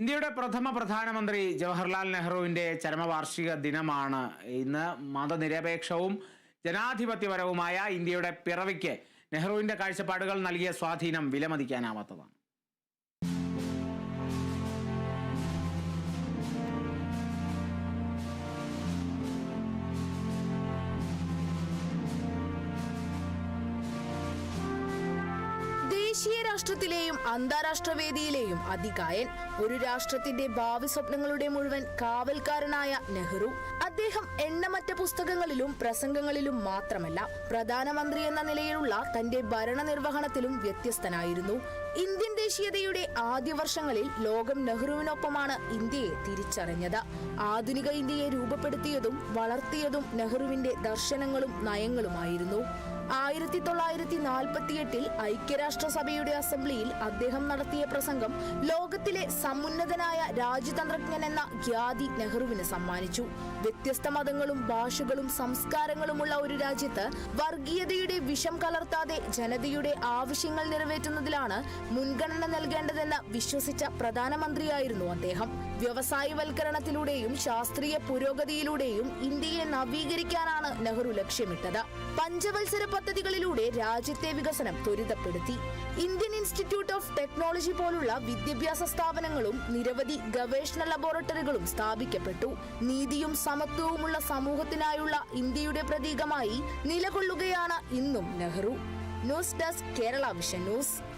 ഇന്ത്യയുടെ പ്രഥമ പ്രധാനമന്ത്രി ജവഹർലാൽ നെഹ്റുവിന്റെ ചരമവാർഷിക ദിനമാണ് ഇന്ന്. മതനിരപേക്ഷവും ജനാധിപത്യപരവുമായ ഇന്ത്യയുടെ പിറവിക്ക് നെഹ്റുവിന്റെ കാഴ്ചപ്പാടുകൾ നൽകിയ സ്വാധീനം വിലമതിക്കാനാവാത്തതാണ്. ദേശീയ രാഷ്ട്രത്തിലെയും അന്താരാഷ്ട്ര വേദിയിലെയും അതികായൻ, ഒരു രാഷ്ട്രത്തിന്റെ ഭാവി സ്വപ്നങ്ങളുടെ മുഴുവൻ കാവൽക്കാരനായ നെഹ്റു. അദ്ദേഹം എണ്ണമറ്റ പുസ്തകങ്ങളിലും പ്രസംഗങ്ങളിലും മാത്രമല്ല, പ്രധാനമന്ത്രി എന്ന നിലയിലുള്ള തന്റെ ഭരണനിർവഹണത്തിലും വ്യത്യസ്തനായിരുന്നു. ഇന്ത്യൻ ദേശീയതയുടെ ആദ്യ വർഷങ്ങളിൽ ലോകം നെഹ്റുവിനൊപ്പമാണ് ഇന്ത്യയെ തിരിച്ചറിഞ്ഞത്. ആധുനിക ഇന്ത്യയെ രൂപപ്പെടുത്തിയതും വളർത്തിയതും നെഹ്റുവിന്റെ ദർശനങ്ങളും നയങ്ങളുമായിരുന്നു. 1948 ഐക്യരാഷ്ട്രസഭയുടെ അസംബ്ലിയിൽ അദ്ദേഹം നടത്തിയ പ്രസംഗം ലോകത്തിലെ സമുന്നതനായ രാജ്യതന്ത്രജ്ഞൻ എന്ന ഖ്യാതി നെഹ്റുവിന് സമ്മാനിച്ചു. വ്യത്യസ്ത മതങ്ങളും ഭാഷകളും സംസ്കാരങ്ങളുമുള്ള ഒരു രാജ്യത്ത് വർഗീയതയുടെ വിഷം കലർത്താതെ ജനതയുടെ ആവശ്യങ്ങൾ നിറവേറ്റുന്നതിലാണ് മുൻഗണന നൽകേണ്ടതെന്ന് വിശ്വസിച്ച പ്രധാനമന്ത്രിയായിരുന്നു അദ്ദേഹം. വ്യവസായവൽക്കരണത്തിലൂടെയും ശാസ്ത്രീയ പുരോഗതിയിലൂടെയും ഇന്ത്യയെ നവീകരിക്കാനാണ് നെഹ്റു ലക്ഷ്യമിട്ടത്. പഞ്ചവത്സര പദ്ധതികളിലൂടെ രാജ്യത്തെ വികസനം ത്വരിതപ്പെടുത്തി. ഇന്ത്യൻ ഇൻസ്റ്റിറ്റ്യൂട്ട് ഓഫ് ടെക്നോളജി പോലുള്ള വിദ്യാഭ്യാസ സ്ഥാപനങ്ങളും നിരവധി ഗവേഷണ ലബോറട്ടറികളും സ്ഥാപിക്കപ്പെട്ടു. നീതിയും സമത്വവുമുള്ള സമൂഹത്തിനായുള്ള ഇന്ത്യയുടെ പ്രതീകമായി നിലകൊള്ളുകയാണ് ഇന്നും Nehru. News desk, Kerala vision news.